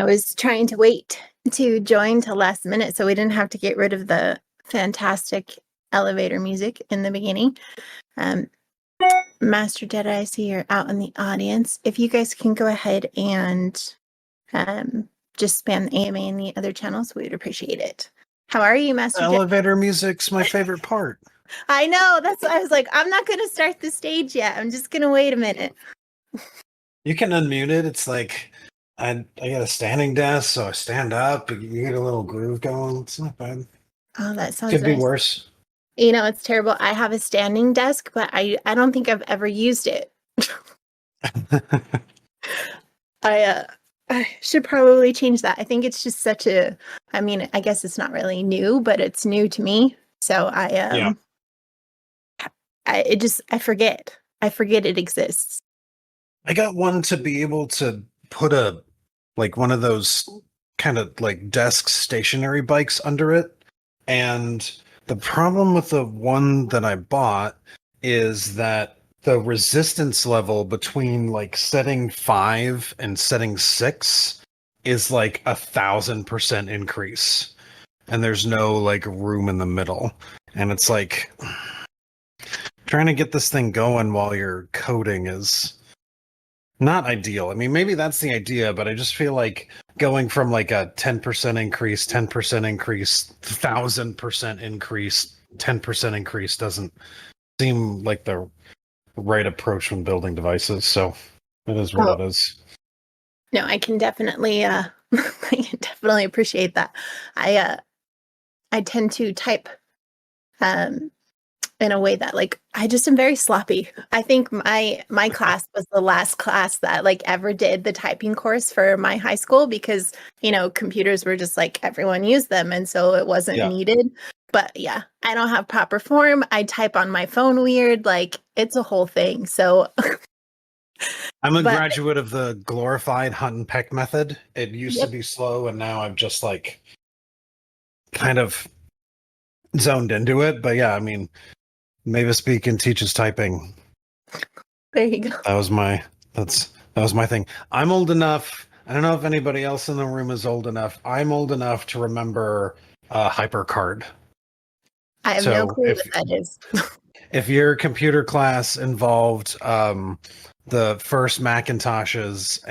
I was trying to wait to join till last minute so we didn't have to get rid of the fantastic elevator music in the beginning. Master Jedi, I see you're out in the audience. If you guys can go ahead and just spam the AMA and the other channels, we would appreciate it. How are you, Master Jedi? Elevator music's my favorite part. I know. That's why I was like, I'm not going to start the stage yet. I'm just going to wait a minute. You can unmute it. It's like, I got a standing desk, so I stand up. You get a little groove going. It's not bad. Oh, that sounds Could be nice. worse. You know, it's terrible. I have a standing desk, but I don't think I've ever used it. I should probably change that. I think it's just such a, I mean, I guess it's not really new, but it's new to me. So I forget. I forget it exists. I got one to be able to put one of those kind of like desk stationary bikes under it. And the problem with the one that I bought is that the resistance level between like setting 5 and setting 6 is like 1,000% increase. And there's no like room in the middle. And it's like trying to get this thing going while you're coding is not ideal. I mean, maybe that's the idea, but I just feel like going from like a 10% increase, 10% increase, 1,000% increase, 10% increase doesn't seem like the right approach when building devices. So it is what it is. No, I can definitely I can definitely appreciate that. I tend to type in a way that like I just am very sloppy. I think my class was the last class that like ever did the typing course for my high school because, you know, computers were just like everyone used them and so it wasn't needed. But yeah, I don't have proper form. I type on my phone weird, like it's a whole thing. So I'm a graduate of the glorified hunt and peck method. It used to be slow and now I've just like kind of zoned into it. But yeah, I mean, Mavis Beacon teaches typing. There you go. That was my thing. I'm old enough. I don't know if anybody else in the room is old enough. I'm old enough to remember HyperCard. I have no clue what that is. If your computer class involved the first Macintoshes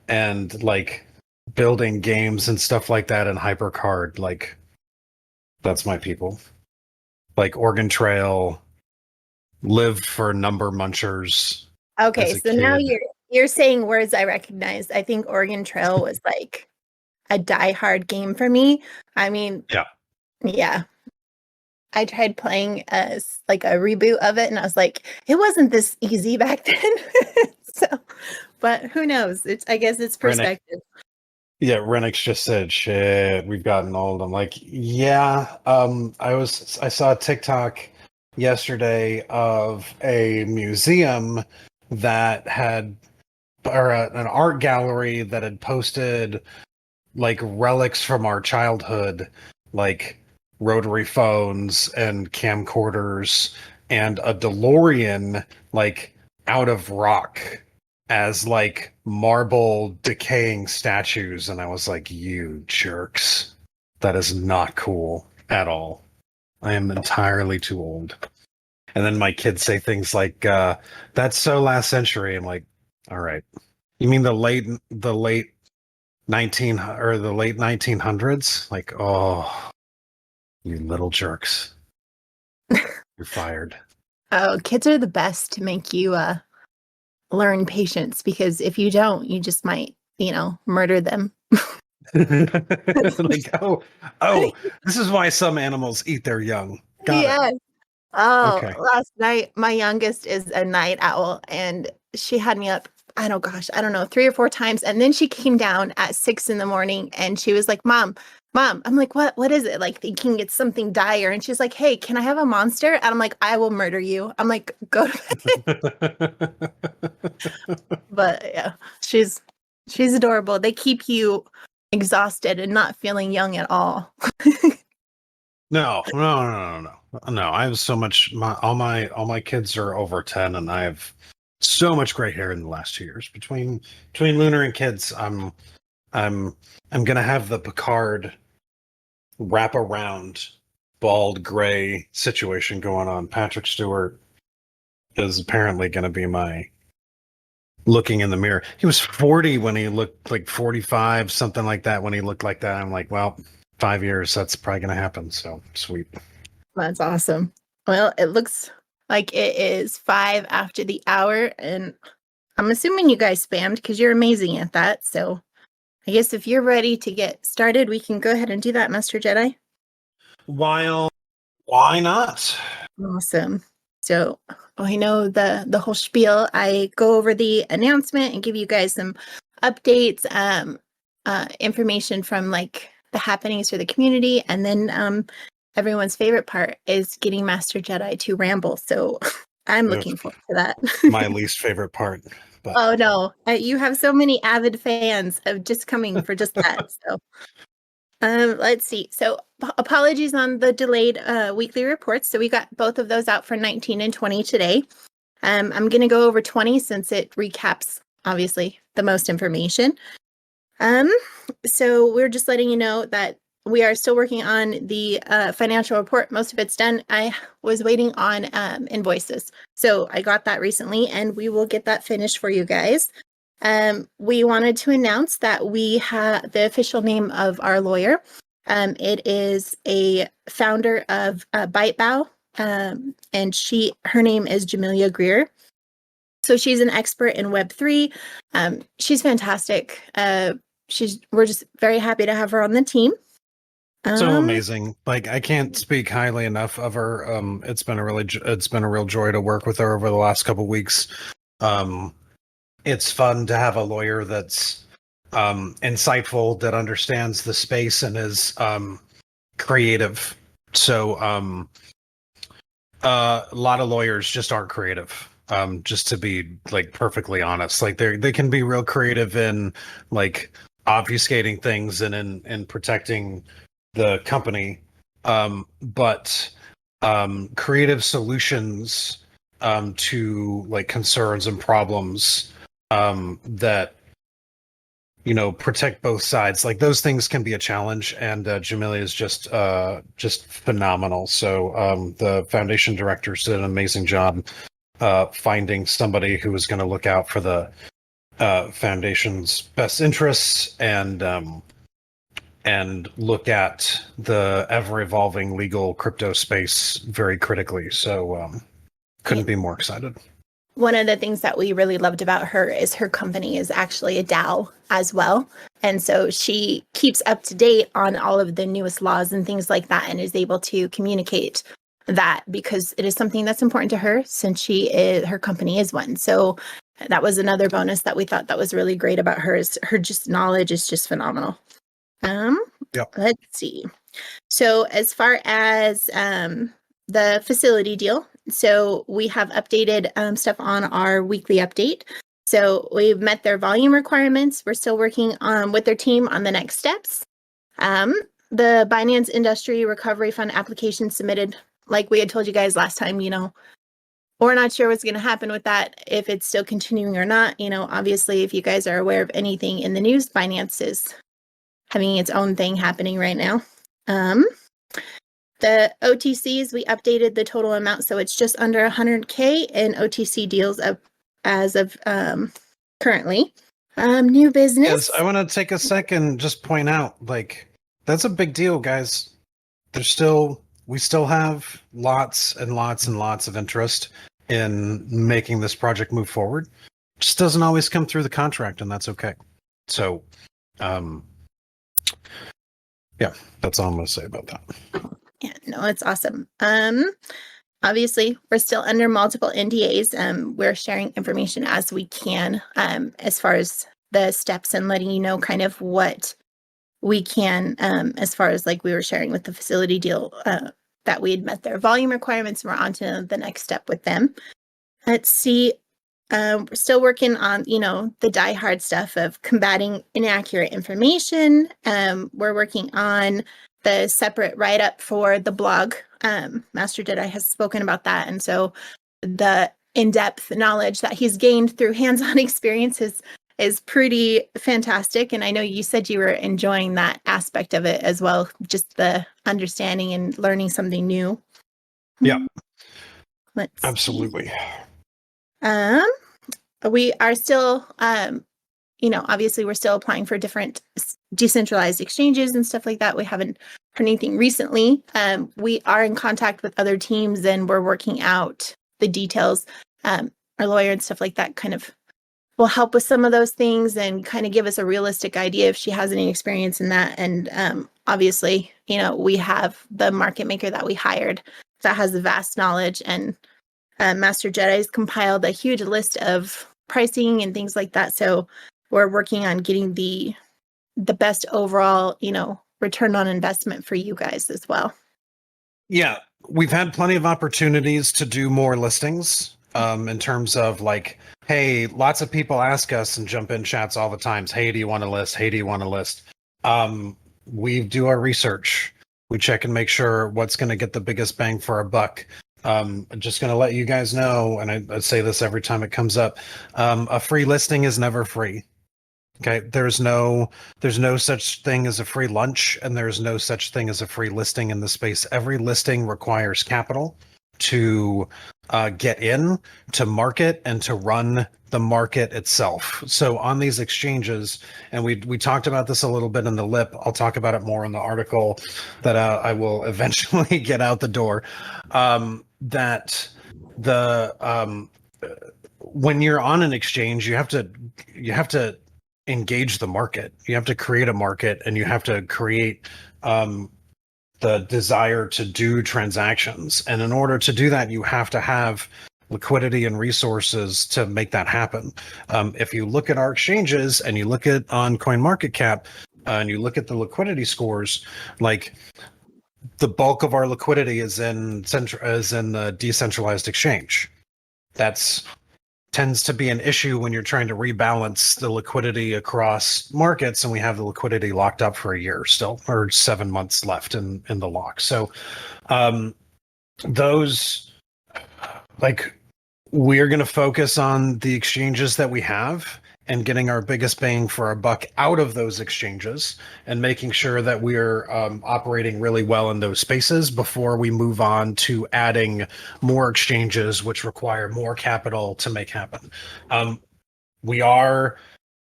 and like building games and stuff like that in HyperCard, like that's my people. Like Oregon Trail, Live for Number Munchers. Okay, so now you're saying words I recognize. I think Oregon Trail was like a die-hard game for me. I mean, yeah. I tried playing as like a reboot of it, and I was like, it wasn't this easy back then. So, but who knows? I guess it's perspective. Renix just said, "Shit, we've gotten old." I'm like, yeah. I saw a TikTok yesterday of a museum that had, or an art gallery that had posted like relics from our childhood, like rotary phones and camcorders and a DeLorean like out of rock as like marble decaying statues. And I was like, you jerks. That is not cool at all. I am entirely too old. And then my kids say things like, that's so last century. I'm like, all right. You mean the late 1900s? Like, oh, you little jerks. You're fired. Oh, kids are the best to make you learn patience, because if you don't, you just might, murder them. Like, oh, this is why some animals eat their young. Got it. Oh, okay. Last night, my youngest is a night owl, and she had me up, I don't know, 3 or 4 times. And then she came down at 6 a.m. and she was like, Mom. I'm like, what is it? Like thinking it's something dire. And she's like, hey, can I have a monster? And I'm like, I will murder you. I'm like, go to bed. But yeah, she's adorable. They keep you exhausted and not feeling young at all. No. I have so much. All my kids are over 10, and I have so much gray hair in the last 2 years between Lunar and kids. I'm gonna have the Picard wrap around bald gray situation going on. Patrick Stewart is apparently going to be my looking in the mirror. He was 40 when he looked like 45, something like that. When he looked like that, I'm like, well, 5 years, that's probably going to happen. So sweet. That's awesome. Well, it looks like it is 5 after the hour, and I'm assuming you guys spammed because you're amazing at that. So I guess if you're ready to get started, we can go ahead and do that, Master Jedi. Why not? Awesome. So I know the whole spiel. I go over the announcement and give you guys some updates, information from like the happenings for the community, and then everyone's favorite part is getting Master Jedi to ramble. So I'm looking forward to that. My least favorite part. But. Oh no, you have so many avid fans of just coming for just that. So let's see. So apologies on the delayed weekly reports. So we got both of those out for 19 and 20 today. I'm going to go over 20 since it recaps, obviously, the most information. So we're just letting you know that we are still working on the financial report. Most of it's done. I was waiting on invoices. So I got that recently, and we will get that finished for you guys. We wanted to announce that we have the official name of our lawyer. It is a founder of ByteBow, and her name is Jamelia Greer. So she's an expert in Web3. She's fantastic. We're just very happy to have her on the team. So amazing. Like, I can't speak highly enough of her. It's been a real joy to work with her over the last couple of weeks. It's fun to have a lawyer that's insightful, that understands the space, and is creative. So a lot of lawyers just aren't creative. Just to be like perfectly honest, like they can be real creative in like obfuscating things and in protecting the company, but creative solutions to like concerns and problems that protect both sides, like those things can be a challenge, and Jamelia is just phenomenal. So the foundation directors did an amazing job finding somebody who was going to look out for the foundation's best interests and look at the ever-evolving legal crypto space very critically. So couldn't be more excited. One of the things that we really loved about her is her company is actually a DAO as well. And so she keeps up to date on all of the newest laws and things like that, and is able to communicate that because it is something that's important to her, since her company is one. So that was another bonus that we thought that was really great about her, is her just knowledge is just phenomenal. Yep. Let's see. So as far as the facility deal, so we have updated stuff on our weekly update. So we've met their volume requirements. We're still working with their team on the next steps. The Binance Industry Recovery Fund application submitted, like we had told you guys last time, we're not sure what's going to happen with that, if it's still continuing or not. Obviously, if you guys are aware of anything in the news, Binance is having its own thing happening right now. The OTCs, we updated the total amount, so it's just under 100K in OTC deals as of currently. New business. Yes, I want to take a second, just point out, like, that's a big deal, guys. We still have lots and lots and lots of interest in making this project move forward. It just doesn't always come through the contract, and that's okay. So, yeah, that's all I'm going to say about that. Yeah, no, it's awesome. Obviously, we're still under multiple NDAs. We're sharing information as we can, as far as the steps, and letting you know kind of what we can, as far as like we were sharing with the facility deal, that we had met their volume requirements. We're on to the next step with them. Let's see. We're still working on, the diehard stuff of combating inaccurate information. We're working on the separate write-up for the blog. Master Jedi has spoken about that. And so the in-depth knowledge that he's gained through hands-on experiences is pretty fantastic. And I know you said you were enjoying that aspect of it as well, just the understanding and learning something new. Yeah. Let's absolutely. We are still, obviously we're still applying for different decentralized exchanges and stuff like that. We haven't heard anything recently. We are in contact with other teams and we're working out the details. Our lawyer and stuff like that kind of will help with some of those things and kind of give us a realistic idea if she has any experience in that. And obviously, we have the market maker that we hired that has the vast knowledge, and Master Jedi's compiled a huge list of pricing and things like that. So we're working on getting the best overall, return on investment for you guys as well. Yeah, we've had plenty of opportunities to do more listings in terms of like, hey, lots of people ask us and jump in chats all the times. Hey, do you want to list? Hey, do you want to list? We do our research. We check and make sure what's going to get the biggest bang for our buck. I'm just going to let you guys know, and I say this every time it comes up, a free listing is never free. Okay, there's no such thing as a free lunch, and there's no such thing as a free listing in the space. Every listing requires capital to get in, to market, and to run the market itself. So on these exchanges, and we talked about this a little bit in the lip, I'll talk about it more in the article that I will eventually get out the door, that the when you're on an exchange, you have to engage the market. You have to create a market, and you have to create the desire to do transactions. And in order to do that, you have to have liquidity and resources to make that happen. If you look at our exchanges and you look at on CoinMarketCap and you look at the liquidity scores, like the bulk of our liquidity is in the decentralized exchange. That's tends to be an issue when you're trying to rebalance the liquidity across markets, and we have the liquidity locked up for a year still, or 7 months left in the lock. So those, like, we're going to focus on the exchanges that we have and getting our biggest bang for our buck out of those exchanges and making sure that we're operating really well in those spaces before we move on to adding more exchanges, which require more capital to make happen. We are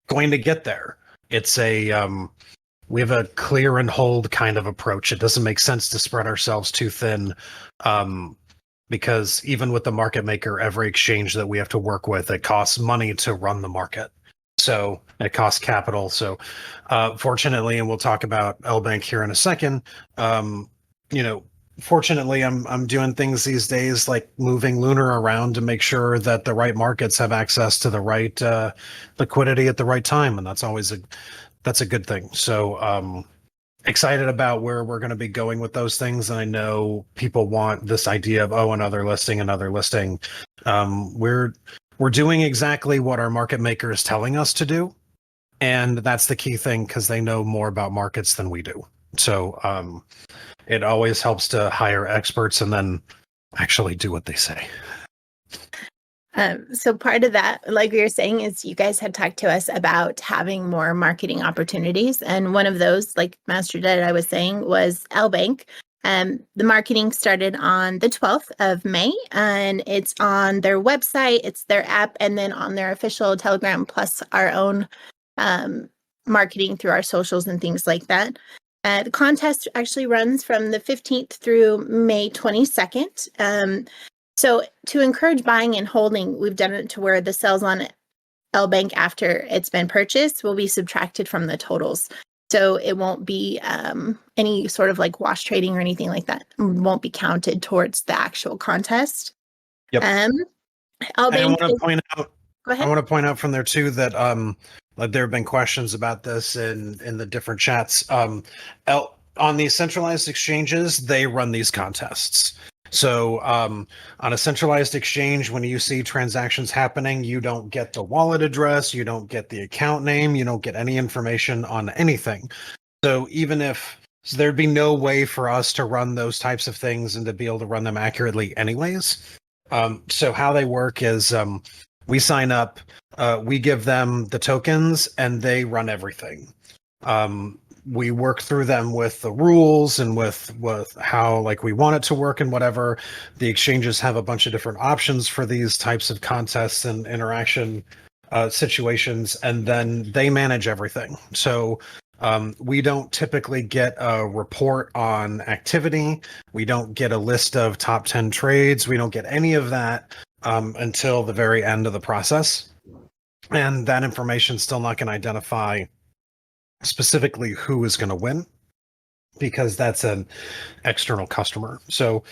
going to get there. It's we have a clear and hold kind of approach. It doesn't make sense to spread ourselves too thin. Because even with the market maker, every exchange that we have to work with, it costs money to run the market. So it costs capital. So fortunately, and we'll talk about LBank here in a second, fortunately, I'm doing things these days like moving Lunar around to make sure that the right markets have access to the right liquidity at the right time. And that's always that's a good thing. So excited about where we're going to be going with those things. And I know people want this idea of, another listing. We're doing exactly what our market maker is telling us to do. And that's the key thing, because they know more about markets than we do. So it always helps to hire experts and then actually do what they say. So part of that, like we were saying, is you guys had talked to us about having more marketing opportunities. And one of those, like Master Dead, I was saying, was LBank. The marketing started on the 12th of May, and it's on their website, it's their app, and then on their official Telegram, plus our own marketing through our socials and things like that. The contest actually runs from the 15th through May 22nd. So to encourage buying and holding, we've done it to where the sales on LBank after it's been purchased will be subtracted from the totals. So it won't be any sort of like wash trading or anything like that. It won't be counted towards the actual contest. Yep. LBank I want to point out. Go ahead. I want to point out from there too that there have been questions about this in the different chats. On these centralized exchanges, they run these contests. So on a centralized exchange, when you see transactions happening, you don't get the wallet address, you don't get the account name, you don't get any information on anything. So there'd be no way for us to run those types of things and to be able to run them accurately anyways. So how they work is we sign up, we give them the tokens, and they run everything. We work through them with the rules and with how like we want it to work and whatever. The exchanges have a bunch of different options for these types of contests and interaction situations, and then they manage everything. So we don't typically get a report on activity. We don't get a list of top 10 trades. We don't get any of that until the very end of the process. And that information still not going to identify specifically who is going to win, because that's an external customer. So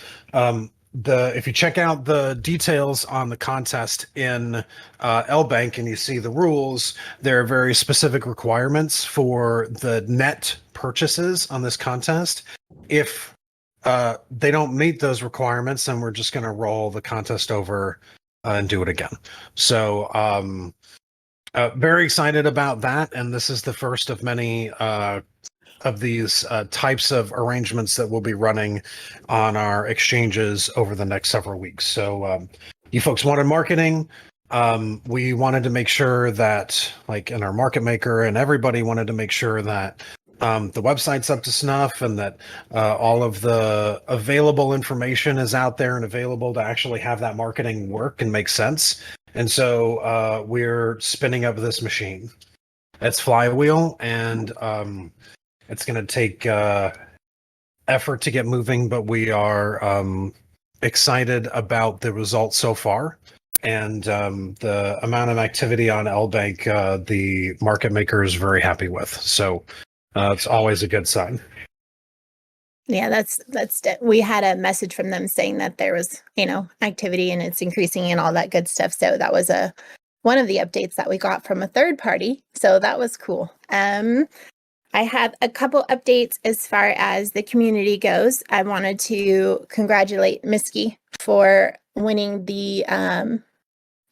if you check out the details on the contest in LBank and you see the rules, there are very specific requirements for the net purchases on this contest. If they don't meet those requirements, then we're just going to roll the contest over and do it again. So very excited about that, and this is the first of many of these types of arrangements that we'll be running on our exchanges over the next several weeks. So you folks wanted marketing. We wanted to make sure that, like in our market maker, and everybody wanted to make sure that the website's up to snuff, and that all of the available information is out there and available to actually have that marketing work and make sense. And so we're spinning up this machine. It's flywheel, and it's going to take effort to get moving, but we are excited about the results so far. And the amount of activity on LBank, the market maker is very happy with. So it's always a good sign. Yeah, we had a message from them saying that there was, activity and it's increasing and all that good stuff. So that was one of the updates that we got from a third party. So that was cool. I have a couple updates as far as the community goes. I wanted to congratulate Miski for winning the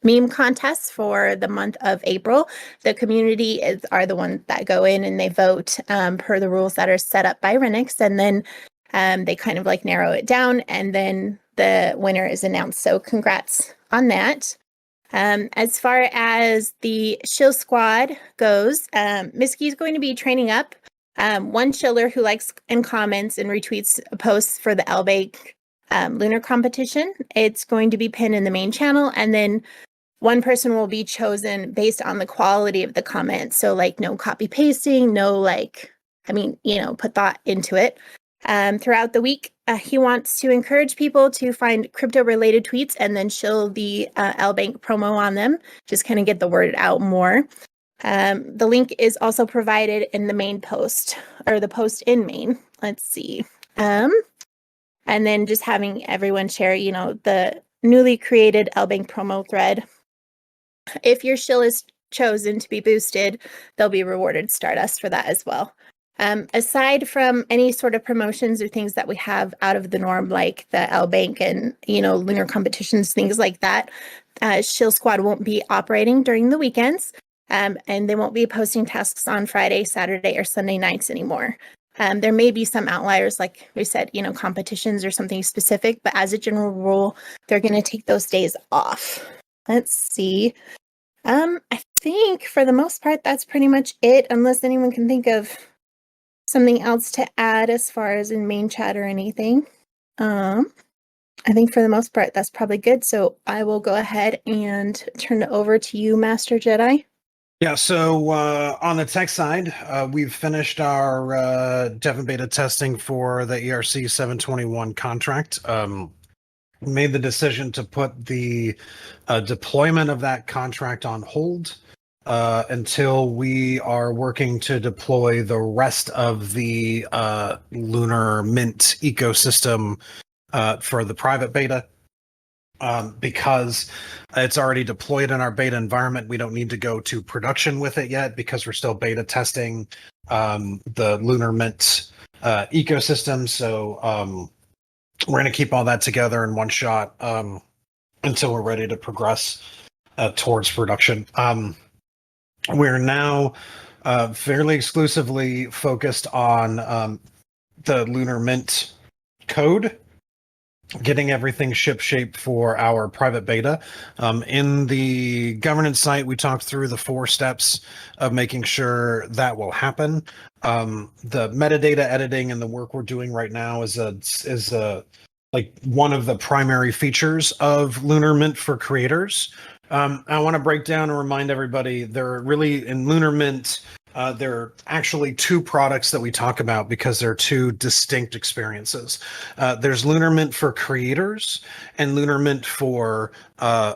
meme contest for the month of April. The community are the ones that go in and they vote per the rules that are set up by Renix, and then they kind of like narrow it down, and then the winner is announced. So congrats on that. As far as the shill squad goes, Miski is going to be training up one shiller who likes and comments and retweets posts for the LBank Lunar competition. It's going to be pinned in the main channel, and then one person will be chosen based on the quality of the comments. So like no copy pasting, no put thought into it. Throughout the week, he wants to encourage people to find crypto-related tweets and then shill the LBank promo on them, just kind of get the word out more. The link is also provided in the main post, or the post in main. Let's see. And then just having everyone share, the newly created LBank promo thread. If your shill is chosen to be boosted, they'll be rewarded Stardust for that as well. Aside from any sort of promotions or things that we have out of the norm, like the LBank and, lunar competitions, things like that, Shill Squad won't be operating during the weekends, and they won't be posting tasks on Friday, Saturday, or Sunday nights anymore. There may be some outliers, like we said, competitions or something specific, but as a general rule, they're going to take those days off. Let's see. I think for the most part, that's pretty much it, unless anyone can think of something else to add as far as in main chat or anything. I think for the most part, that's probably good. So I will go ahead and turn it over to you, Master Jedi. Yeah, so on the tech side, we've finished our dev and beta testing for the ERC 721 contract. Made the decision to put the deployment of that contract on hold until we are working to deploy the rest of the Lunar Mint ecosystem for the private beta. Because it's already deployed in our beta environment, we don't need to go to production with it yet because we're still beta testing the Lunar Mint ecosystem. So we're going to keep all that together in one shot until we're ready to progress towards production. We're now fairly exclusively focused on the Lunar Mint code getting everything ship-shape for our private beta. In the governance site, we talked through the 4 steps of making sure that will happen. The metadata editing and the work we're doing right now is like one of the primary features of Lunar Mint for creators. I want to break down and remind everybody there are really in Lunar Mint. There are actually 2 products that we talk about because they're 2 distinct experiences. There's Lunar Mint for creators and Lunar Mint for I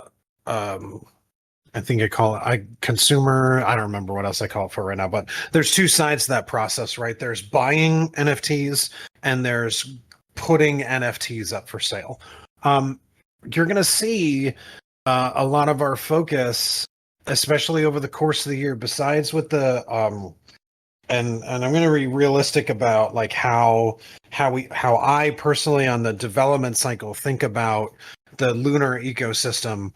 think I call it consumer. I don't remember what else I call it for right now, but there's 2 sides to that process, right? There's buying NFTs and there's putting NFTs up for sale. You're going to see a lot of our focus, especially over the course of the year, besides with the and I'm going to be realistic about like how I personally on the development cycle think about the Lunar ecosystem.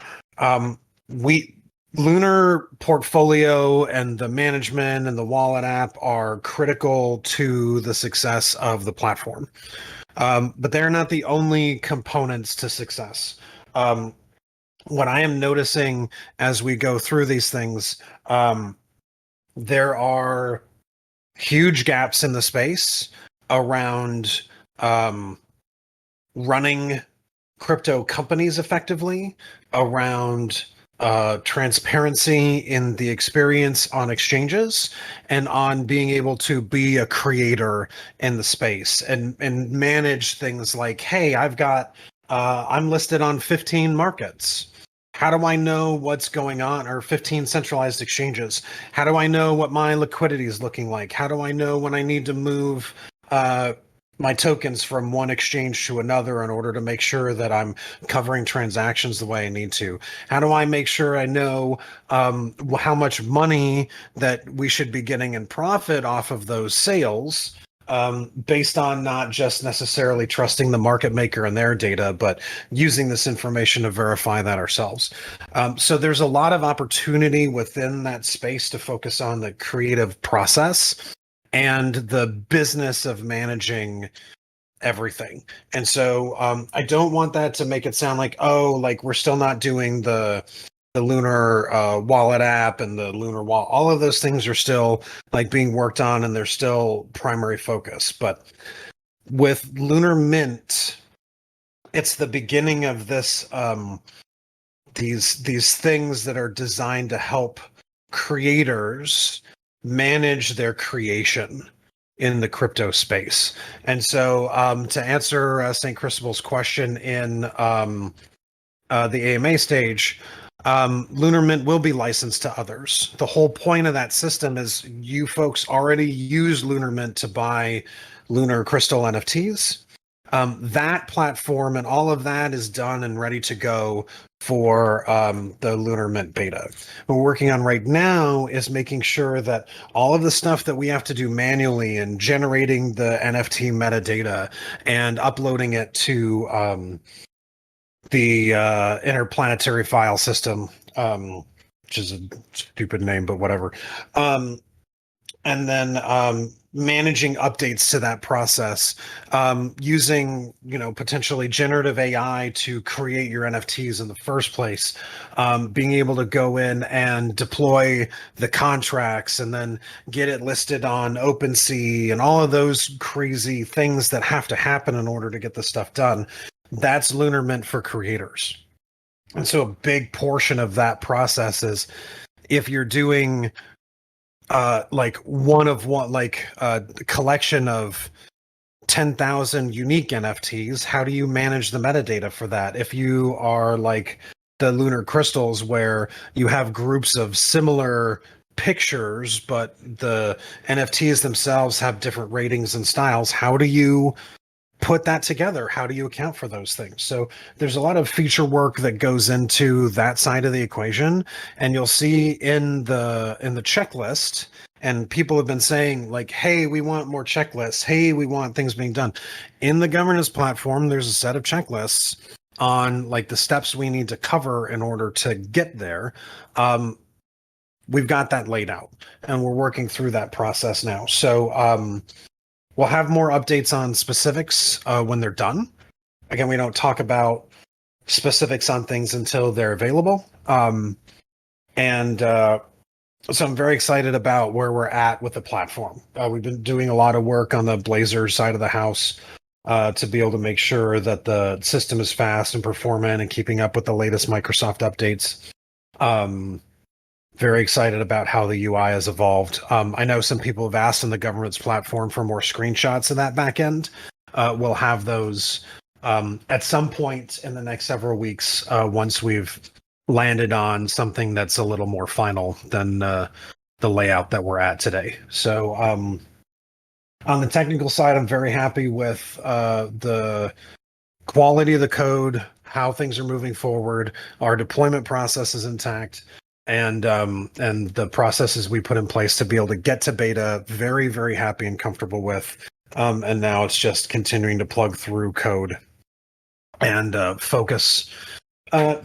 We Lunar portfolio and the management and the wallet app are critical to the success of the platform, but they're not the only components to success. What I am noticing as we go through these things, there are huge gaps in the space around running crypto companies effectively, around transparency in the experience on exchanges, and on being able to be a creator in the space and manage things like, hey, I'm listed on 15 markets. How do I know what's going on? Or 15 centralized exchanges. How do I know what my liquidity is looking like? How do I know when I need to move my tokens from one exchange to another in order to make sure that I'm covering transactions the way I need to? How do I make sure I know how much money that we should be getting in profit off of those sales? Based on not just necessarily trusting the market maker and their data, but using this information to verify that ourselves. So there's a lot of opportunity within that space to focus on the creative process and the business of managing everything. And so I don't want that to make it sound like, oh, like we're still not doing the Lunar wallet app and the Lunar wallet. All of those things are still like being worked on and they're still primary focus. But with Lunar Mint, it's the beginning of this these things that are designed to help creators manage their creation in the crypto space. And so to answer St. Christabel's question in the AMA stage, Lunar Mint will be licensed to others. The whole point of that system is you folks already use Lunar Mint to buy Lunar Crystal NFTs. That platform and all of that is done and ready to go for the Lunar Mint beta. What we're working on right now is making sure that all of the stuff that we have to do manually and generating the NFT metadata and uploading it to the interplanetary file system, which is a stupid name, but whatever. And then managing updates to that process, using, potentially generative AI to create your NFTs in the first place, being able to go in and deploy the contracts and then get it listed on OpenSea and all of those crazy things that have to happen in order to get this stuff done. That's Lunar Mint for creators. And so a big portion of that process is if you're doing like a collection of 10,000 unique NFTs, how do you manage the metadata for that? If you are like the Lunar Crystals, where you have groups of similar pictures, but the NFTs themselves have different ratings and styles, how do you put that together? How do you account for those things? So there's a lot of feature work that goes into that side of the equation, and you'll see in the checklist, and people have been saying like, hey, we want more checklists, hey, we want things being done. In the governance platform, there's a set of checklists on like the steps we need to cover in order to get there. We've got that laid out and we're working through that process now. So we'll have more updates on specifics when they're done. again, we don't talk about specifics on things until they're available. So I'm very excited about where we're at with the platform. We've been doing a lot of work on the Blazor side of the house to be able to make sure that the system is fast and performant and keeping up with the latest Microsoft updates. Very excited about how the UI has evolved. I know some people have asked on the government's platform for more screenshots of that back end. We'll have those at some point in the next several weeks once we've landed on something that's a little more final than the layout that we're at today. So on the technical side, I'm very happy with the quality of the code, how things are moving forward. Our deployment process is intact, and the processes we put in place to be able to get to beta, very, very happy and comfortable with. And now it's just continuing to plug through code and focus.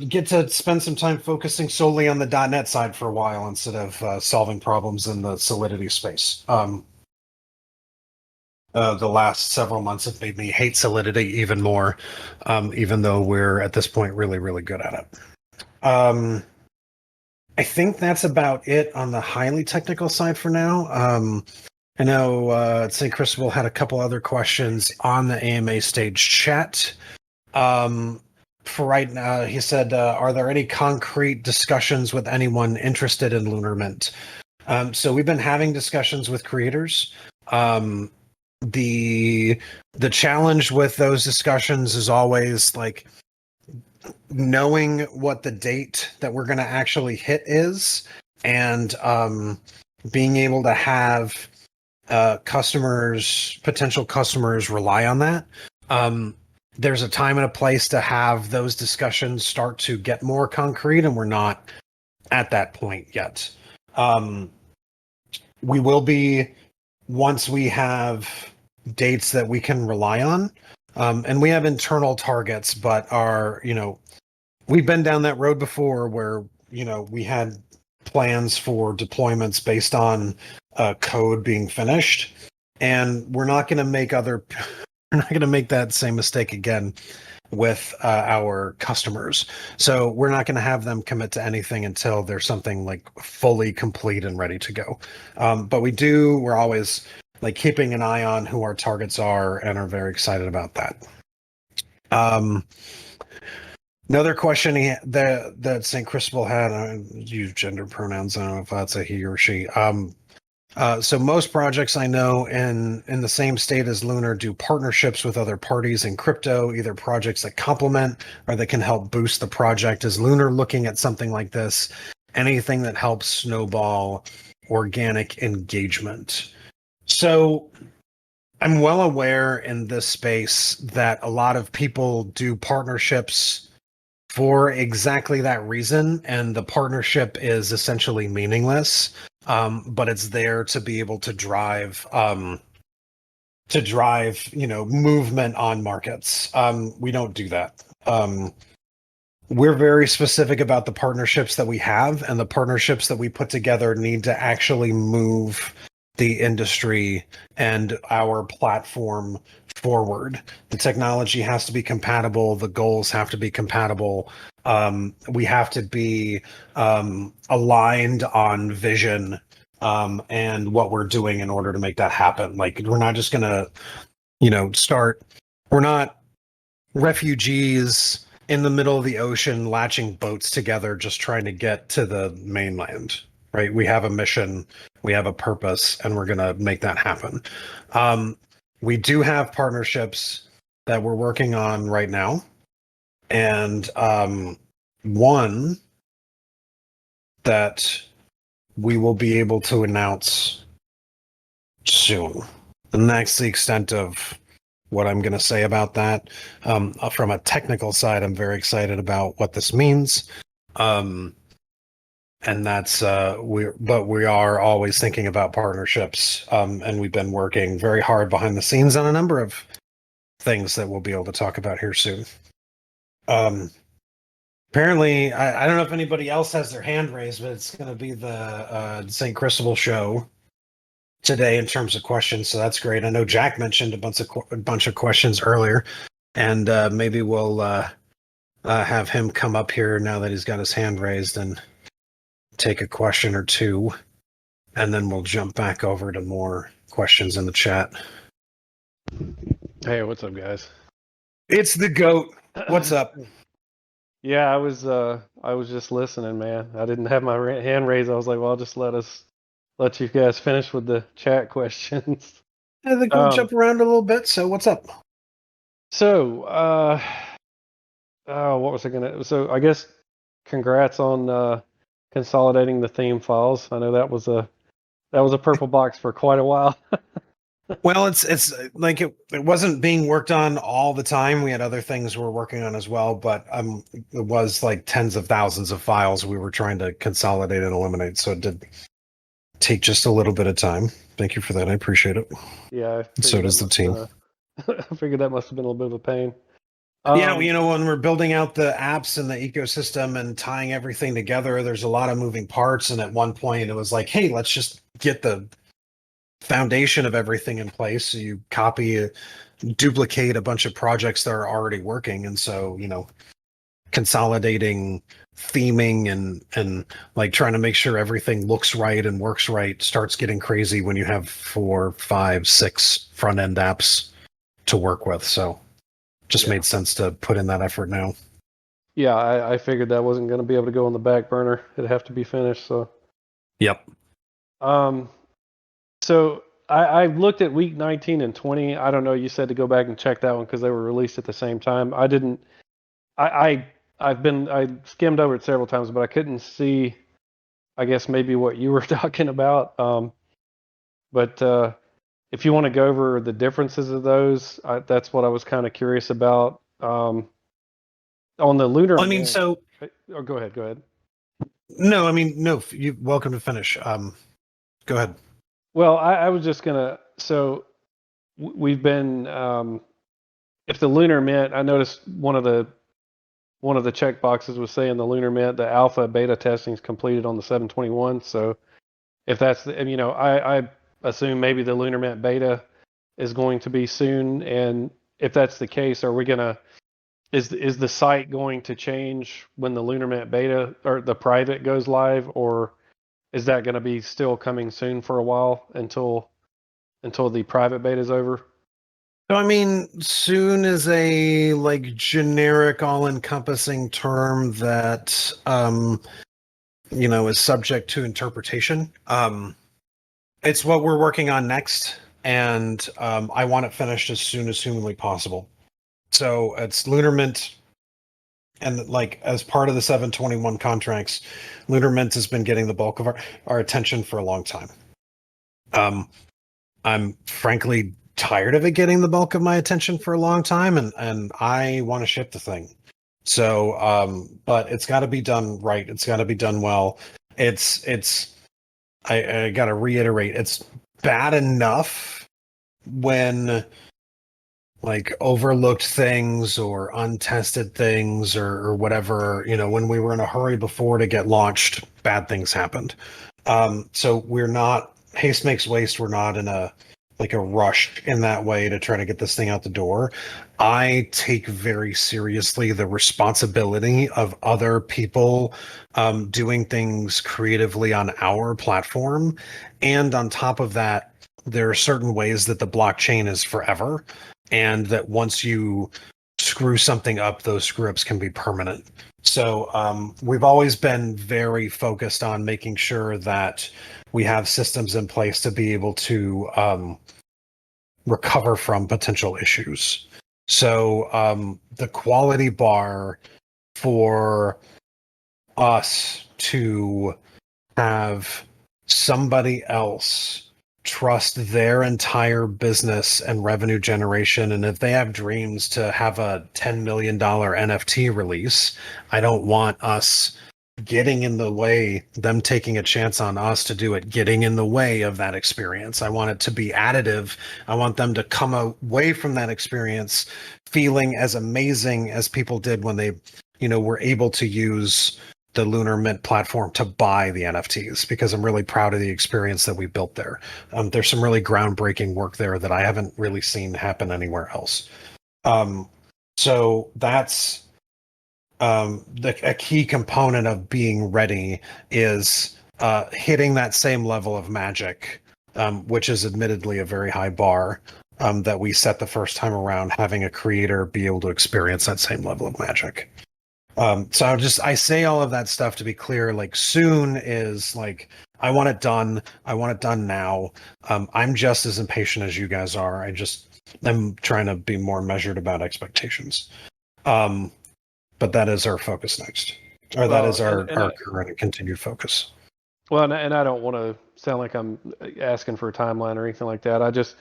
Get to spend some time focusing solely on the .NET side for a while instead of solving problems in the Solidity space. The last several months have made me hate Solidity even more, even though we're at this point really, really good at it. I think that's about it on the highly technical side for now. I know St. Christopher had a couple other questions on the AMA stage chat. For right now, he said, are there any concrete discussions with anyone interested in Lunar Mint? So we've been having discussions with creators. The challenge with those discussions is always like knowing what the date that we're going to actually hit is, and being able to have potential customers rely on that. There's a time and a place to have those discussions start to get more concrete, and we're not at that point yet. We will be once we have dates that we can rely on. And we have internal targets, but we've been down that road before where, we had plans for deployments based on code being finished, and we're not going to make that same mistake again with our customers. So we're not going to have them commit to anything until there's something like fully complete and ready to go. But we're always like keeping an eye on who our targets are and are very excited about that. Another question that St. Christopher had, I use gender pronouns. I don't know if that's a he or she. So most projects I know in the same state as Lunar do partnerships with other parties in crypto, either projects that complement or that can help boost the project. Is Lunar looking at something like this? Anything that helps snowball organic engagement? So I'm well aware in this space that a lot of people do partnerships for exactly that reason, and the partnership is essentially meaningless. But it's there to be able to drive movement on markets. We don't do that. We're very specific about the partnerships that we have, and the partnerships that we put together need to actually move the industry and our platform forward. The technology has to be compatible. The goals have to be compatible. We have to be aligned on vision and what we're doing in order to make that happen. Like, we're not just gonna, we're not refugees in the middle of the ocean latching boats together just trying to get to the mainland, right? We have a mission, we have a purpose, and we're gonna make that happen. We do have partnerships that we're working on right now, and one that we will be able to announce soon. And that's the extent of what I'm going to say about that. From a technical side, I'm very excited about what this means. And that's we are always thinking about partnerships, and we've been working very hard behind the scenes on a number of things that we'll be able to talk about here soon. Apparently, I don't know if anybody else has their hand raised, but it's going to be the St. Christopher show today in terms of questions, so that's great. I know Jack mentioned a bunch of questions earlier. and maybe we'll have him come up here now that he's got his hand raised and take a question or two, and then we'll jump back over to more questions in the chat. Hey, what's up, guys? It's the GOAT. What's up? Yeah, I was just listening, man. I didn't have my hand raised. I was like, well, I'll just let you guys finish with the chat questions. I think we'll jump around a little bit. So what's up? So, what was I gonna? So I guess congrats on consolidating the theme files. I know that was a purple box for quite a while. Well, it's like it wasn't being worked on all the time. We had other things we were working on as well, but it was like tens of thousands of files we were trying to consolidate and eliminate. So it did take just a little bit of time. Thank you for that. I appreciate it. Yeah. So does the team. I figured that must have been a little bit of a pain. Yeah, when we're building out the apps and the ecosystem and tying everything together, there's a lot of moving parts. And at one point, it was like, hey, let's just get the foundation of everything in place. So you duplicate a bunch of projects that are already working. And so, consolidating theming and like trying to make sure everything looks right and works right starts getting crazy when you have 4, 5, 6 front end apps to work with. So just made sense to put in that effort now. Yeah, I figured that wasn't going to be able to go on the back burner. It'd have to be finished. So, yep. So I looked at week 19 and 20. I don't know. You said to go back and check that one because they were released at the same time. I didn't. I skimmed over it several times, but I couldn't see. I guess maybe what you were talking about. But if you want to go over the differences of those, that's what I was kind of curious about. On the lunar. I mean, so. Oh, go ahead. No, I mean, no. You're welcome to finish. Go ahead. Well, I was just gonna. So we've been. If the lunar mint, I noticed one of the check boxes was saying the lunar mint, the alpha beta testing is completed on the 7/21. So if that's I assume maybe the lunar mint beta is going to be soon, and if that's the case, are we gonna? Is the site going to change when the lunar mint beta or the private goes live, or is that going to be still coming soon for a while until the private beta is over? So, I mean, soon is a generic, all-encompassing term that is subject to interpretation. It's what we're working on next, and I want it finished as soon as humanly possible. So it's Lunar Mint, and as part of the 7/21 contracts, Lunar Mint has been getting the bulk of our attention for a long time. I'm frankly tired of it getting the bulk of my attention for a long time, and I want to ship the thing. So, but it's got to be done right. It's got to be done well. I got to reiterate, it's bad enough when overlooked things or untested things or whatever, when we were in a hurry before to get launched, bad things happened. So we're not, haste makes waste. We're not in a rush in that way to try to get this thing out the door. I take very seriously the responsibility of other people doing things creatively on our platform. And on top of that, there are certain ways that the blockchain is forever, and that once you screw something up, those screw ups can be permanent. So we've always been very focused on making sure that we have systems in place to be able to recover from potential issues. So the quality bar for us to have somebody else trust their entire business and revenue generation, and if they have dreams to have a $10 million NFT release, I don't want us getting in the way, them taking a chance on us to do it, getting in the way of that experience. I want it to be additive. I want them to come away from that experience feeling as amazing as people did when they, were able to use the Lunar Mint platform to buy the NFTs, because I'm really proud of the experience that we built there. There's some really groundbreaking work there that I haven't really seen happen anywhere else. So that's a key component of being ready is hitting that same level of magic, which is admittedly a very high bar that we set the first time around, having a creator be able to experience that same level of magic. So I say all of that stuff to be clear, like soon is like, I want it done. I want it done now. I'm just as impatient as you guys are. I'm trying to be more measured about expectations. But that is our focus next, or that is our current and continued focus. Well, and I don't want to sound like I'm asking for a timeline or anything like that. I was just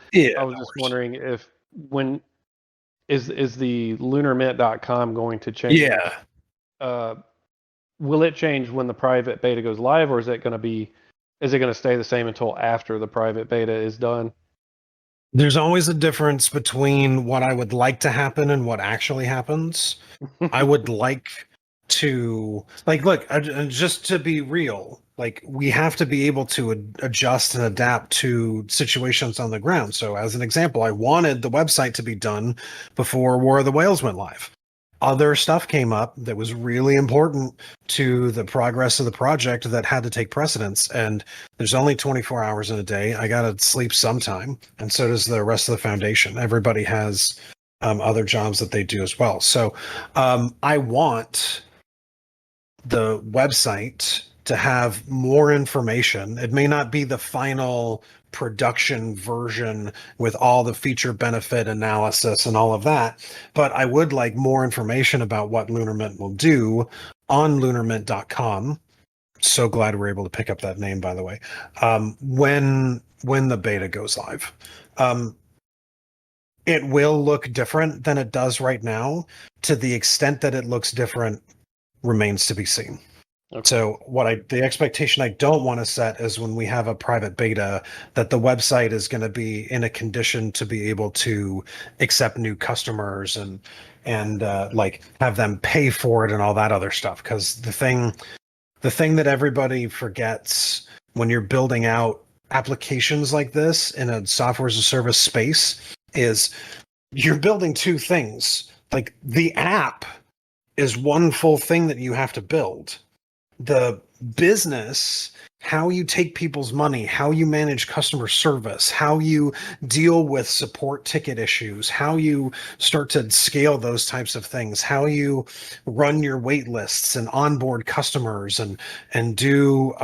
wondering if when is the lunarmint.com going to change? Yeah. Will it change when the private beta goes live, or is it going to stay the same until after the private beta is done? There's always a difference between what I would like to happen and what actually happens. I would like to, like, look, just to be real, like, we have to be able to adjust and adapt to situations on the ground. So as an example, I wanted the website to be done before War of the Whales went live. Other stuff came up that was really important to the progress of the project that had to take precedence. And there's only 24 hours in a day. I got to sleep sometime. And so does the rest of the foundation. Everybody has other jobs that they do as well. So I want the website to have more information. It may not be the final production version with all the feature benefit analysis and all of that, but I would like more information about what LunarMint will do on lunarmint.com. So glad we're able to pick up that name, by the way, when the beta goes live. It will look different than it does right now. To the extent that it looks different remains to be seen. Okay. So the expectation I don't want to set is when we have a private beta that the website is going to be in a condition to be able to accept new customers and like have them pay for it and all that other stuff. Because the thing that everybody forgets when you're building out applications like this in a software as a service space is you're building two things. Like, the app is one full thing that you have to build. The business, how you take people's money, how you manage customer service, how you deal with support ticket issues, how you start to scale those types of things, how you run your wait lists and onboard customers and do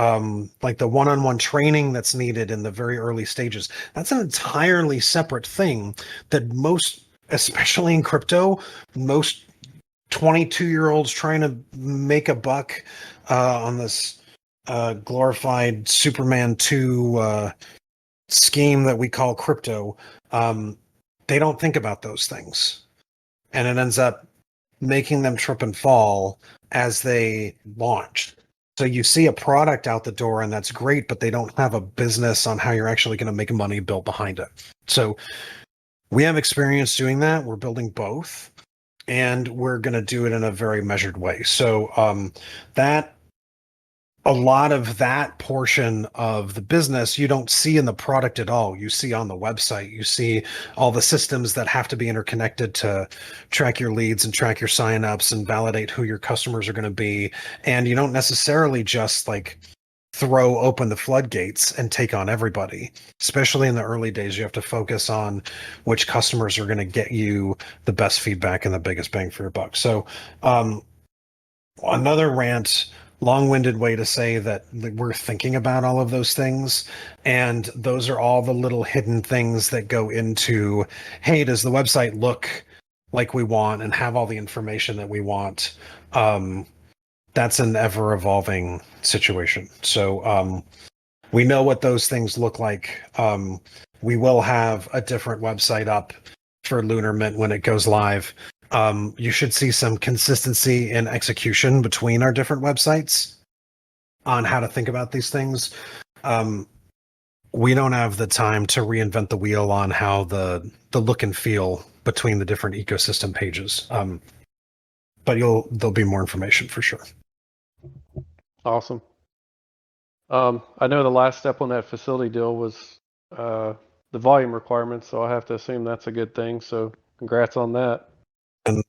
like the one-on-one training that's needed in the very early stages. That's an entirely separate thing that most, especially in crypto, most 22-year-olds trying to make a buck on this glorified Superman 2 scheme that we call crypto, they don't think about those things. And it ends up making them trip and fall as they launch. So you see a product out the door and that's great, but they don't have a business on how you're actually going to make money built behind it. So we have experience doing that. We're building both. And we're going to do it in a very measured way. So that a lot of that portion of the business you don't see in the product at all. You see on the website. You see all the systems that have to be interconnected to track your leads and track your signups and validate who your customers are going to be. And you don't necessarily just like throw open the floodgates and take on everybody. Especially in the early days, you have to focus on which customers are going to get you the best feedback and the biggest bang for your buck. So another rant, long-winded way to say that we're thinking about all of those things. And those are all the little hidden things that go into, hey, does the website look like we want and have all the information that we want? That's an ever-evolving situation. So we know what those things look like. We will have a different website up for LunarMint when it goes live. You should see some consistency in execution between our different websites on how to think about these things. We don't have the time to reinvent the wheel on how the look and feel between the different ecosystem pages. But there'll be more information for sure. Awesome. I know the last step on that facility deal was the volume requirements, so I have to assume that's a good thing. So congrats on that. And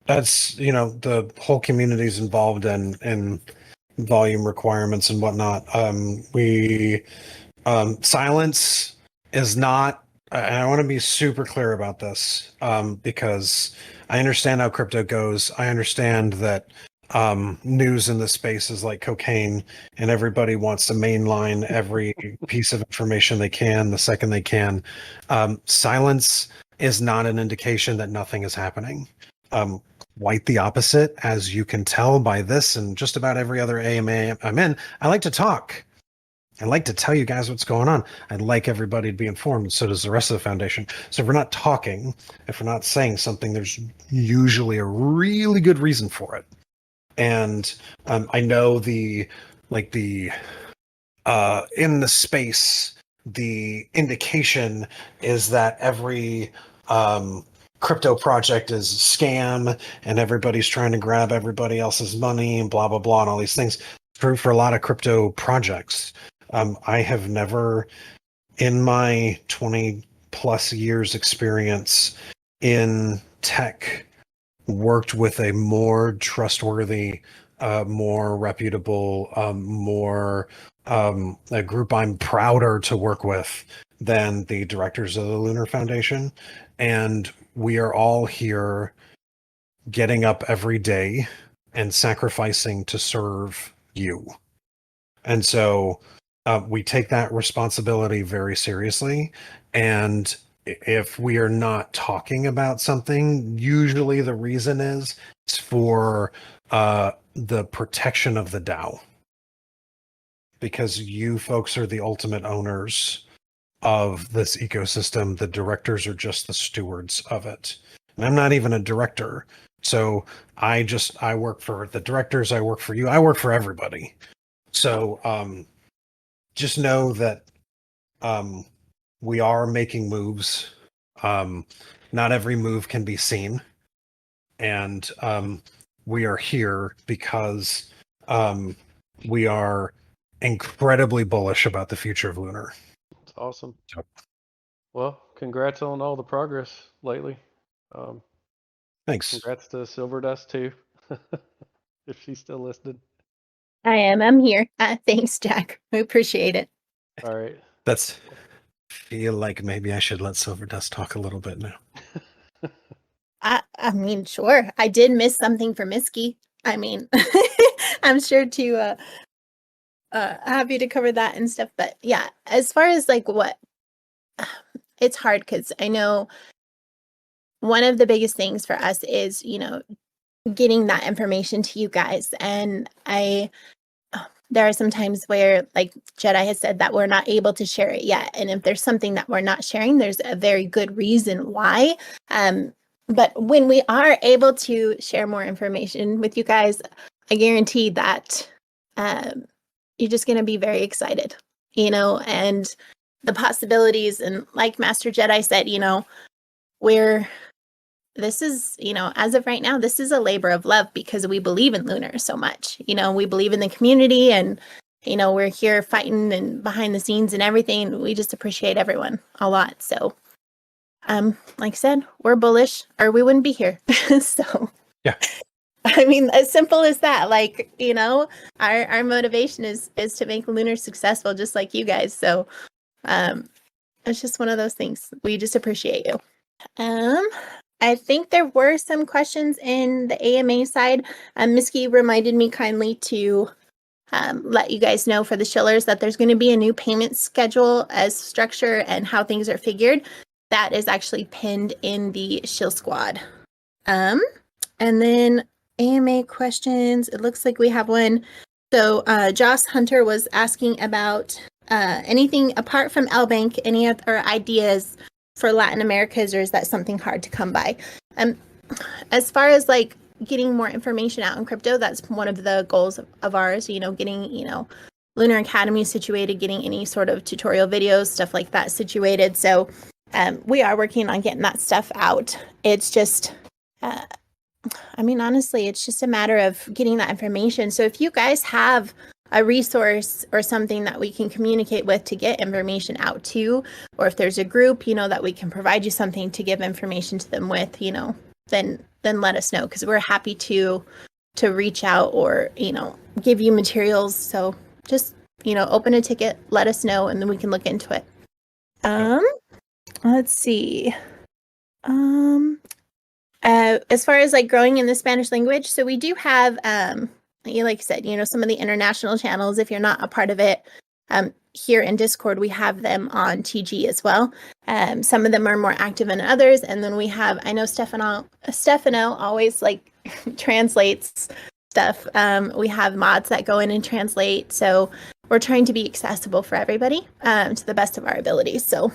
That's, the whole community's involved in volume requirements and whatnot. Silence is not, and I want to be super clear about this, because I understand how crypto goes. I understand that news in this space is like cocaine, and everybody wants to mainline every piece of information they can the second they can. Silence is not an indication that nothing is happening. Quite the opposite, as you can tell by this and just about every other AMA I'm in. I like to talk. I like to tell you guys what's going on. I'd like everybody to be informed. So does the rest of the foundation. So if we're not talking, if we're not saying something, there's usually a really good reason for it. And I know in the space, the indication is that every crypto project is a scam and everybody's trying to grab everybody else's money and blah, blah, blah, and all these things. For a lot of crypto projects, I have never, in my 20 plus years experience in tech, worked with a more trustworthy, more reputable, a group I'm prouder to work with than the directors of the Lunar Foundation. And we are all here getting up every day and sacrificing to serve you. And so we take that responsibility very seriously. And if we are not talking about something, usually the reason is it's for the protection of the DAO. Because you folks are the ultimate owners of this ecosystem. The directors are just the stewards of it. And I'm not even a director. So I work for the directors, I work for you, I work for everybody. So just know that we are making moves. Not every move can be seen. And we are here because we are incredibly bullish about the future of Lunar. That's awesome. Yep. Well, congrats on all the progress lately. Thanks. Congrats to Silver Dust too, if she's still listening. I am. I'm here. Thanks, Jack. I appreciate it. All right. Feel like maybe I should let Silver Dust talk a little bit now. I mean, sure. I did miss something for Miski. I mean, I'm sure to happy to cover that and stuff. But yeah, as far as like what, it's hard because I know one of the biggest things for us is, getting that information to you guys. And there are some times where, like Jedi has said, that we're not able to share it yet. And if there's something that we're not sharing, there's a very good reason why. But when we are able to share more information with you guys, I guarantee that you're just going to be very excited, and the possibilities. And like Master Jedi said, this is, as of right now, this is a labor of love because we believe in Lunar so much. We believe in the community and, we're here fighting and behind the scenes and everything. We just appreciate everyone a lot. So, like I said, we're bullish or we wouldn't be here. So, yeah. I mean, as simple as that, like, our motivation is to make Lunar successful, just like you guys. So, it's just one of those things. We just appreciate you. I think there were some questions in the AMA side. Miski reminded me kindly to let you guys know for the Shillers that there's going to be a new payment schedule as structure and how things are figured. That is actually pinned in the Shill Squad. And then AMA questions. It looks like we have one. So Joss Hunter was asking about anything apart from LBank, any other ideas for Latin Americas, or is that something hard to come by? As far as like getting more information out in crypto, that's one of the goals of ours, getting, Lunar Academy situated, getting any sort of tutorial videos, stuff like that situated. So we are working on getting that stuff out. It's just, honestly, it's just a matter of getting that information. So if you guys have a resource or something that we can communicate with to get information out to, or if there's a group, that we can provide you something to give information to them with, then let us know, because we're happy to reach out or, give you materials. So just, open a ticket, let us know, and then we can look into it. Let's see. As far as like growing in the Spanish language, so we do have, like I said, some of the international channels. If you're not a part of it, here in Discord, we have them on TG as well. Some of them are more active than others. And then we have, I know Stefano always like translates stuff. We have mods that go in and translate. So we're trying to be accessible for everybody to the best of our abilities. So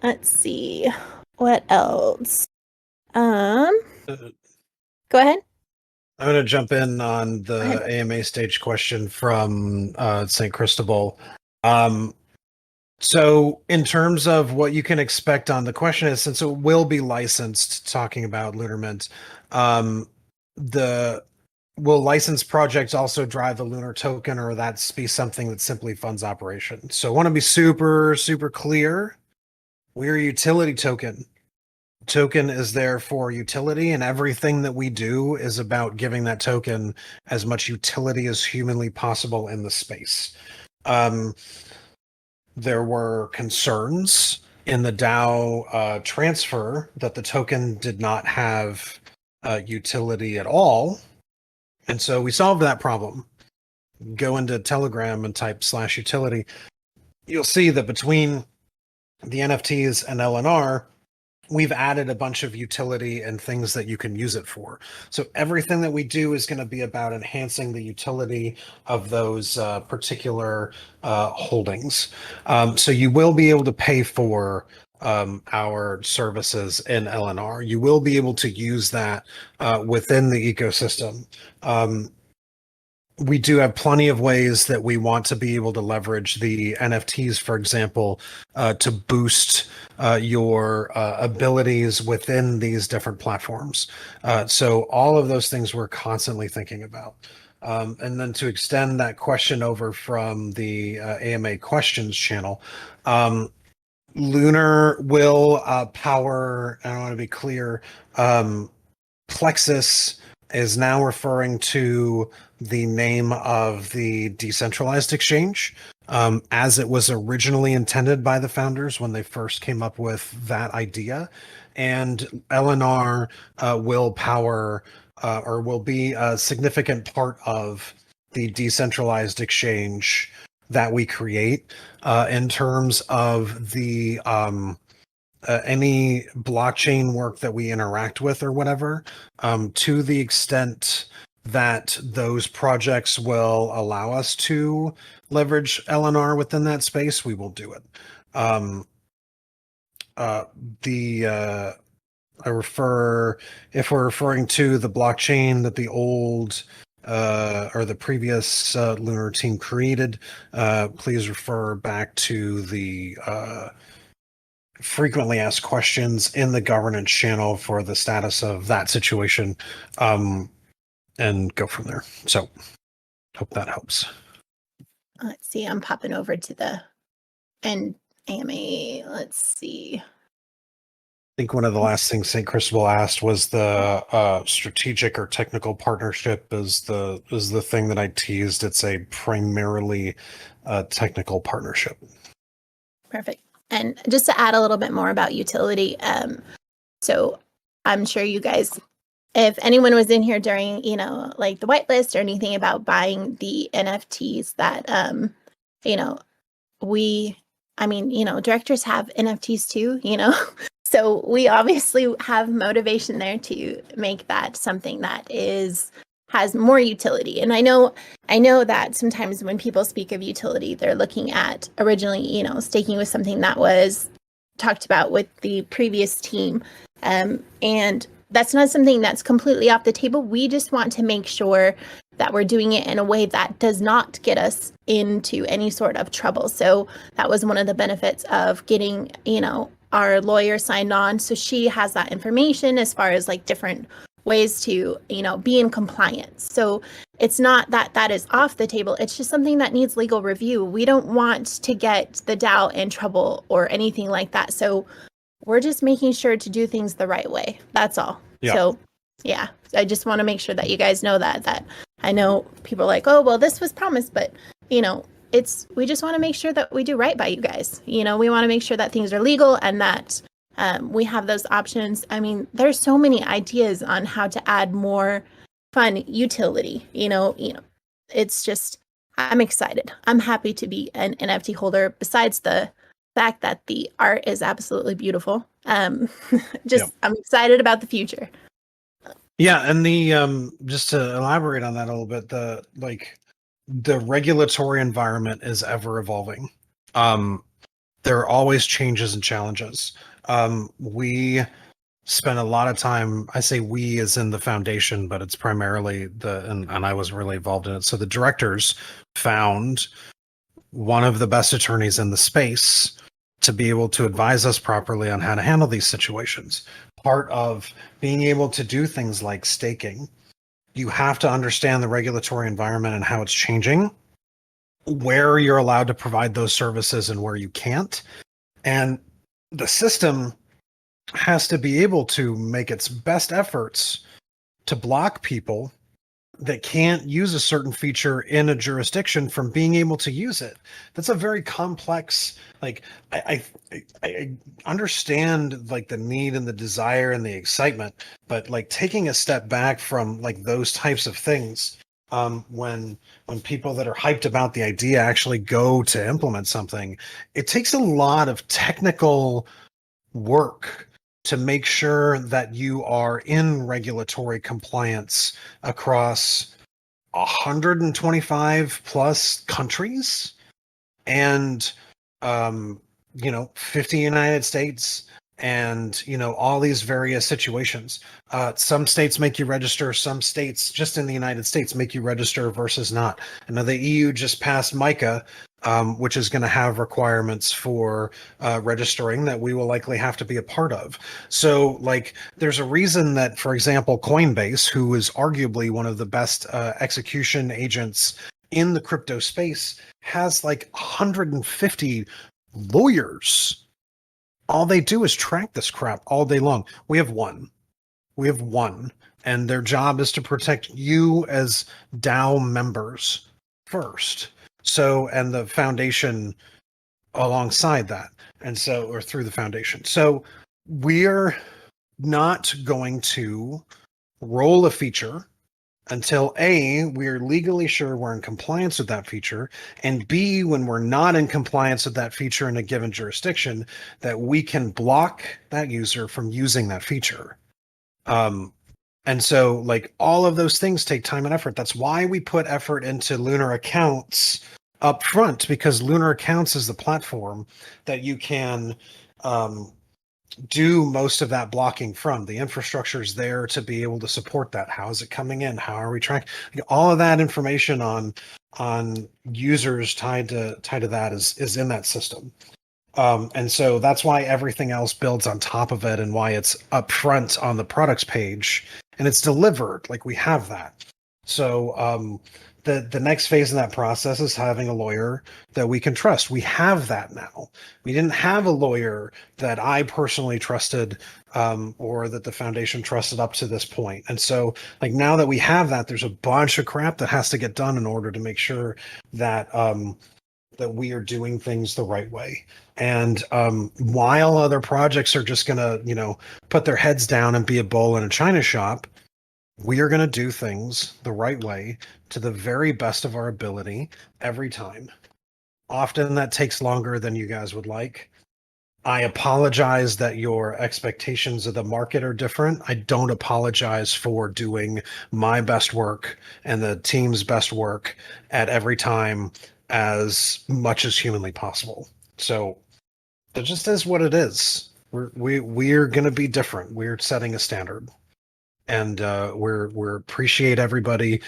let's see, what else? Go ahead. I'm going to jump in on the AMA stage question from St. Cristobal. So in terms of what you can expect on the question is, since it will be licensed, talking about Lunar Mint, will licensed projects also drive the Lunar token, or that be something that simply funds operations? So I want to be super, super clear. We're a utility token. Token is there for utility, and everything that we do is about giving that token as much utility as humanly possible in the space. There were concerns in the DAO transfer that the token did not have utility at all, and so we solved that problem. Go into Telegram and type /utility. You'll see that between the NFTs and LNR, we've added a bunch of utility and things that you can use it for. So everything that we do is going to be about enhancing the utility of those particular holdings. So you will be able to pay for our services in LNR. You will be able to use that within the ecosystem. We do have plenty of ways that we want to be able to leverage the NFTs, for example, to boost your abilities within these different platforms. So all of those things we're constantly thinking about. And then to extend that question over from the AMA questions channel, Lunar will power, I want to be clear, Plexus is now referring to the name of the Decentralized Exchange, as it was originally intended by the founders when they first came up with that idea. And LNR will power or will be a significant part of the Decentralized Exchange that we create in terms of the any blockchain work that we interact with or whatever, to the extent that those projects will allow us to leverage LNR within that space, we will do it. If we're referring to the blockchain that the old or the previous Lunar team created, please refer back to the frequently asked questions in the governance channel for the status of that situation, and go from there. So hope that helps. Let's see, I'm popping over to the AMA. Let's see. I think one of the last things St. Cristobal asked was the strategic or technical partnership is the thing that I teased. It's a primarily technical partnership. Perfect. And just to add a little bit more about utility, so I'm sure you guys, if anyone was in here during, like the whitelist or anything about buying the NFTs that, directors have NFTs too, so we obviously have motivation there to make that something that has more utility. And I know that sometimes when people speak of utility, they're looking at originally, staking was something that was talked about with the previous team. And that's not something that's completely off the table. We just want to make sure that we're doing it in a way that does not get us into any sort of trouble. So that was one of the benefits of getting, our lawyer signed on. So she has that information as far as like different ways to, be in compliance. So it's not that is off the table. It's just something that needs legal review. We don't want to get the DAO in trouble or anything like that. So we're just making sure to do things the right way. That's all. Yeah. So yeah, I just want to make sure that you guys know that I know people are like, oh, well, this was promised, but you know, we just want to make sure that we do right by you guys. You know, we want to make sure that things are legal and that we have those options. I mean, there's so many ideas on how to add more fun utility. You know, it's just, I'm excited. I'm happy to be an NFT holder. Besides the fact that the art is absolutely beautiful, I'm excited about the future. Yeah, and the just to elaborate on that a little bit, the regulatory environment is ever evolving. There are always changes and challenges. We spent a lot of time, I say we as in the foundation, but it's primarily and I was really involved in it. So the directors found one of the best attorneys in the space to be able to advise us properly on how to handle these situations. Part of being able to do things like staking, you have to understand the regulatory environment and how it's changing, where you're allowed to provide those services and where you can't. And the system has to be able to make its best efforts to block people that can't use a certain feature in a jurisdiction from being able to use it. That's a very complex, like, I understand like the need and the desire and the excitement, but like taking a step back from like those types of things, when people that are hyped about the idea actually go to implement something, it takes a lot of technical work to make sure that you are in regulatory compliance across 125 plus countries and 50 United States and all these various situations. Some states make you register, some states just in the United States make you register versus not. I know the EU just passed MiCA, which is going to have requirements for registering that we will likely have to be a part of. So like there's a reason that, for example, Coinbase, who is arguably one of the best execution agents in the crypto space, has like 150 lawyers. All they do is track this crap all day long. We have one, and their job is to protect you as DAO members first. So, and the foundation alongside that, and so, or through the foundation. So we're not going to roll a feature until A, we're legally sure we're in compliance with that feature, and B, when we're not in compliance with that feature in a given jurisdiction, that we can block that user from using that feature. And so like all of those things take time and effort. That's why we put effort into Lunar accounts up front, because Lunar accounts is the platform that you can do most of that blocking from. The infrastructure is there to be able to support that. How is it coming in? How are we tracking? All of that information on users tied to that is in that system. And so that's why everything else builds on top of it, and why it's up front on the products page and it's delivered. Like we have that. So the next phase in that process is having a lawyer that we can trust. We have that now. We didn't have a lawyer that I personally trusted, or that the foundation trusted up to this point. And so like now that we have that, there's a bunch of crap that has to get done in order to make sure that that we are doing things the right way. And while other projects are just gonna, put their heads down and be a bull in a china shop, we are going to do things the right way to the very best of our ability every time. Often that takes longer than you guys would like. I apologize that your expectations of the market are different. I don't apologize for doing my best work and the team's best work at every time as much as humanly possible. So it just is what it is. We're going to be different. We're setting a standard. And we're appreciate everybody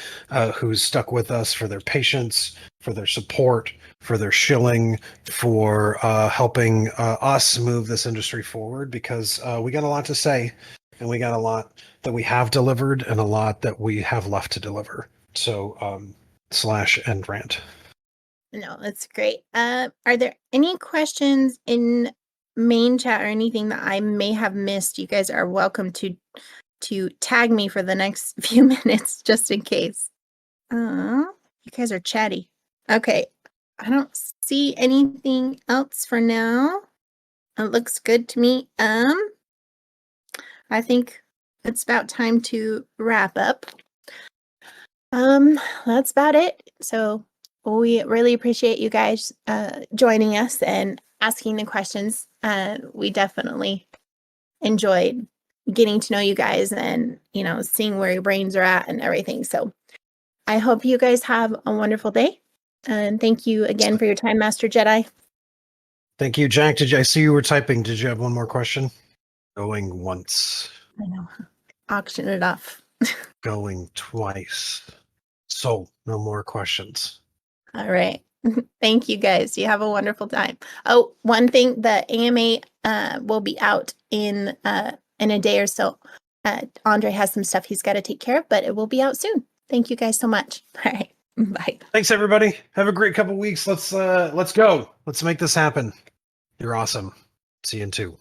who's stuck with us, for their patience, for their support, for their shilling, for helping us move this industry forward, because we got a lot to say, and we got a lot that we have delivered and a lot that we have left to deliver. So / end rant. No, that's great. Are there any questions in main chat or anything that I may have missed, you guys are welcome to tag me for the next few minutes just in case. You guys are chatty. Okay. I don't see anything else for now. It looks good to me. I think it's about time to wrap up. That's about it. So we really appreciate you guys joining us and asking the questions. We definitely enjoyed getting to know you guys and, seeing where your brains are at and everything. So I hope you guys have a wonderful day. And thank you again for your time, Master Jedi. Thank you, Jack. I see you were typing? Did you have one more question? Going once. I know. Auction it off. Going twice. So no more questions. All right. Thank you guys. You have a wonderful time. Oh, one thing, the AMA will be out in a day or so. Andre has some stuff he's got to take care of, but it will be out soon. Thank you guys so much. All right. Bye. Thanks, everybody. Have a great couple weeks. Let's go. Let's make this happen. You're awesome. See you in 2.